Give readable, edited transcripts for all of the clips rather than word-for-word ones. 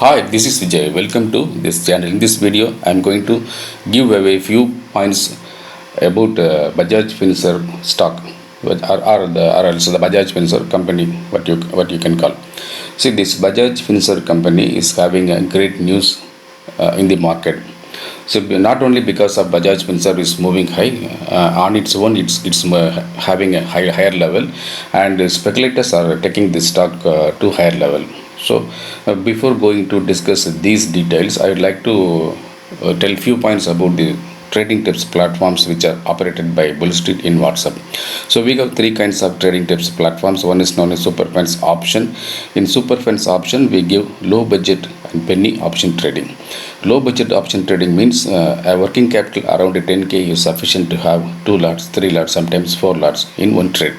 Hi, this is Vijay. Welcome to this channel. In this video, I am going to give away few points about Bajajfinserv stock, or also the Bajajfinserv company, what you can call. See, this Bajajfinserv company is having a great news in the market. So not only because of Bajajfinserv is moving high on its own, it's having a higher level, and speculators are taking this stock to higher level. So before going to discuss these details, I would like to tell few points about the trading tips platforms which are operated by Bull Street in WhatsApp. So we have three kinds of trading tips platforms. One is known as SuperFans option. In SuperFans option, we give low budget and penny option trading. Low budget option trading means a working capital around 10k is sufficient to have 2 lots, 3 lots, sometimes 4 lots in one trade.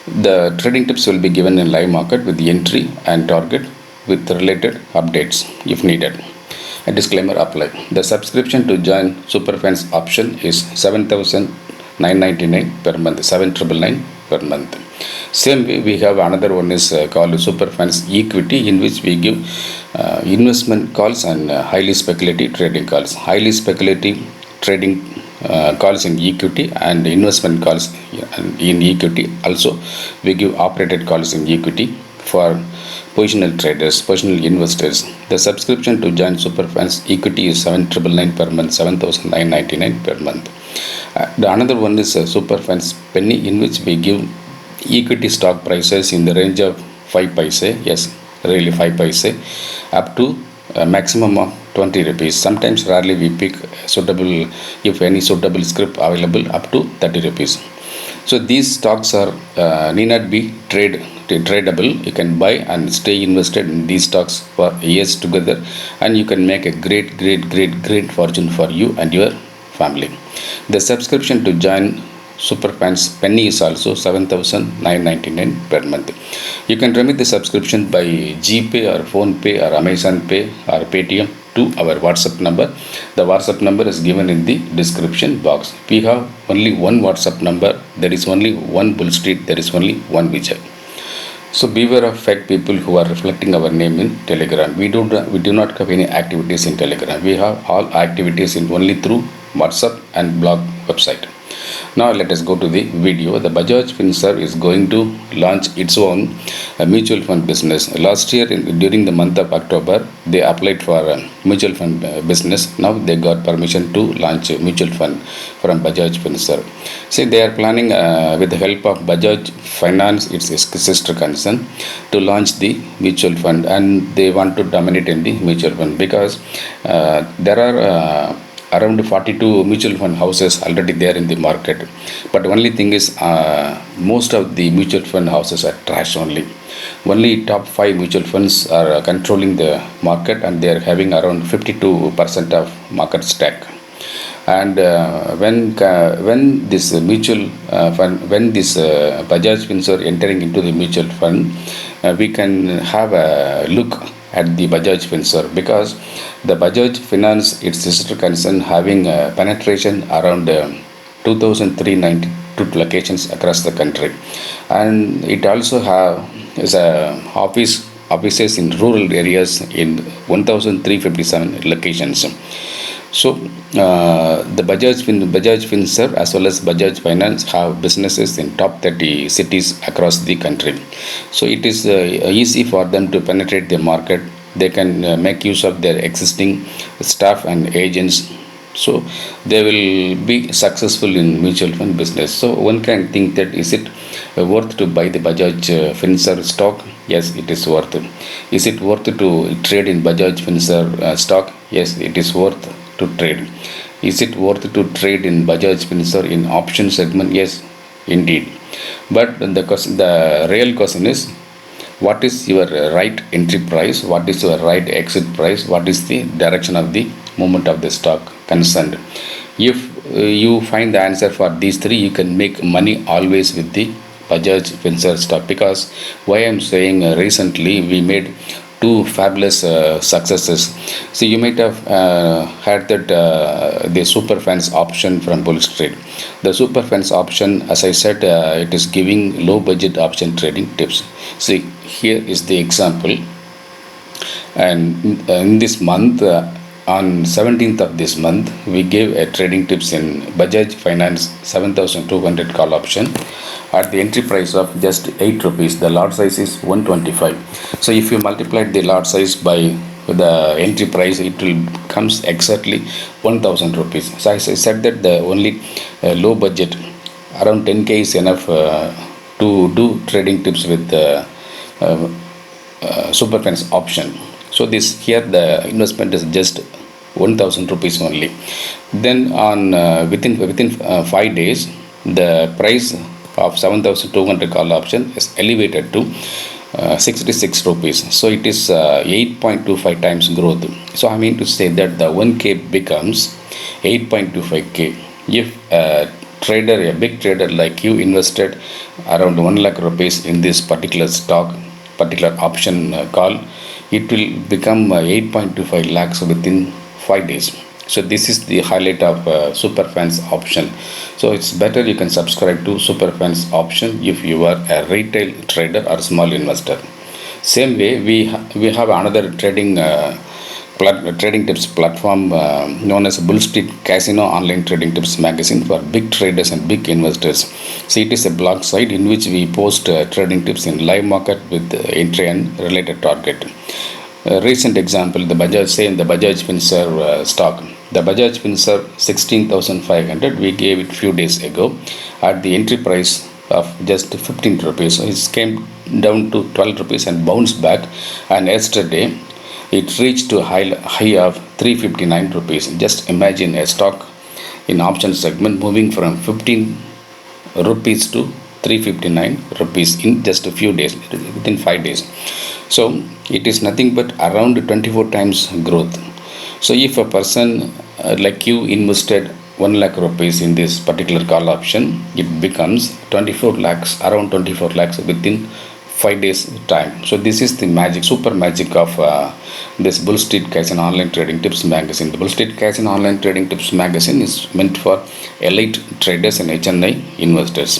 The trading tips will be given in live market with the entry and target with related updates if needed. A disclaimer apply. The subscription to join SuperFans option is 7,999 per month, 7,999 per month. Same way we have another one is called SuperFans equity, in which we give investment calls and highly speculative trading calls. Highly speculative trading calls in equity and investment calls in equity. Also, we give operated calls in equity for positional traders, positional investors. The subscription to join SuperFans equity is 7,999 per month, 7,999 per month. The another one is SuperFans penny, in which we give equity stock prices in the range of 5 paise, yes, really 5 paise, up to a maximum of 20 rupees. Sometimes rarely we pick suitable, if any suitable script available, up to 30 rupees. So these stocks are need not be tradable. You can buy and stay invested in these stocks for years together, and you can make a great fortune for you and your family. The subscription to join SuperFans penny is also 7,999 per month. You can remit the subscription by GPay or PhonePe or Amazon Pay or Paytm to our WhatsApp number. The WhatsApp number is given in the description box. We have only one WhatsApp number. There is only one Bull Street. There is only one Vijay. So beware of fake people who are reflecting our name in Telegram. We do not have any activities in Telegram. We have all activities in only through WhatsApp and blog website. Now let us go to the video. The Bajajfinserv is going to launch its own mutual fund business. Last year, during the month of October, they applied for a mutual fund business. Now they got permission to launch a mutual fund from Bajajfinserv. See, they are planning with the help of Bajaj Finance, its sister concern, to launch the mutual fund, and they want to dominate in the mutual fund because there are around 42 mutual fund houses already there in the market. But only thing is most of the mutual fund houses are trash only. Only top 5 mutual funds are controlling the market, and they are having around 52% of market stack. And when this mutual fund, when this Bajajfinserv entering into the mutual fund, we can have a look at the Bajajfinserv, because the Bajaj Finance, its sister concern, having a penetration around 2,392 locations across the country, and it also has offices in rural areas in 1,357 locations. So the Bajajfinserv as well as Bajaj Finance have businesses in top 30 cities across the country. So it is easy for them to penetrate the market. They can make use of their existing staff and agents. So they will be successful in mutual fund business. So one can think that, is it worth to buy the Bajajfinserv stock? Yes, it is worth. Is it worth to trade in Bajajfinserv stock? Yes, it is worth to trade. Is it worth to trade in Bajajfinserv in option segment? Yes, indeed. But the real question is, what is your right entry price? What is your right exit price? What is the direction of the movement of the stock concerned? If you find the answer for these three, you can make money always with the Bajajfinserv stock. Because why I am saying recently we made 2 fabulous successes. So you might have had that the SuperFans option from Bull Street. The SuperFans option, as I said, it is giving low budget option trading tips. See, here is the example. And in this month, on 17th of this month, we gave a trading tips in Bajaj Finance 7200 call option at the entry price of just 8 rupees. The lot size is 125. So if you multiply the lot size by the entry price, it will comes exactly 1000 rupees. So as I said that the only low budget around 10k is enough to do trading tips with SuperFans option. So this here the investment is just 1000 rupees only. Then on within 5 days, the price of 7200 call option is elevated to 66 rupees. So it is 8.25 times growth. So I mean to say that the 1k becomes 8.25k if a trader, a big trader like you, invested around 1 lakh rupees in this particular stock, particular option call. It will become 8.25 lakhs within 5 days. So this is the highlight of SuperFans option. So it's better you can subscribe to SuperFans option if you are a retail trader or small investor. Same way we have another trading tips platform known as Bull Street Casino online trading tips magazine for big traders and big investors. So it is a blog site in which we post trading tips in live market with entry and related target. Recent example, the Bajajfinserv stock. The Bajajfinserv 16,500 we gave it few days ago at the entry price of just 15 rupees. So it came down to 12 rupees and bounced back, and yesterday it reached to a high of 359 rupees. Just imagine a stock in option segment moving from 15 rupees to 359 rupees in just a few days, within 5 days. So it is nothing but around 24 times growth. So if a person like you invested 1 lakh rupees in this particular call option, it becomes 24 lakhs, around 24 lakhs within 5 days time. So this is the magic, super magic of this Bull Street Casino online trading tips magazine. The Bull Street Casino online trading tips magazine is meant for elite traders and HNI investors.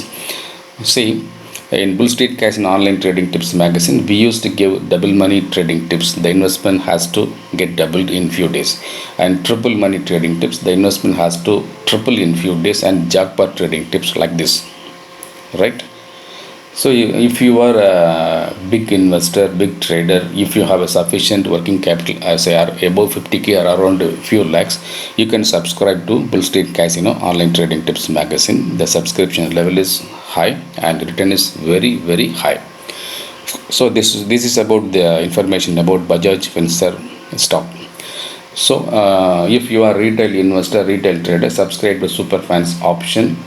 See, in Bull Street Casino online trading tips magazine, we used to give double money trading tips. The investment has to get doubled in few days, and triple money trading tips, the investment has to triple in few days, and jackpot trading tips like this, right? So if you are a big investor, big trader, if you have a sufficient working capital, say above 50k or around a few lakhs, you can subscribe to Bull Street Casino online trading tips magazine. The subscription level is high and return is very, very high. So this is about the information about Bajajfinserv stock. So if you are retail investor, retail trader, subscribe to SuperFans option.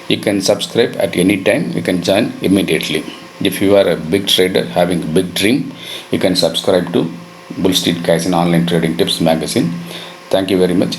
You can subscribe at any time. You can join immediately. If you are a big trader having a big dream, you can subscribe to Bull Street Casino online trading tips magazine. Thank you very much.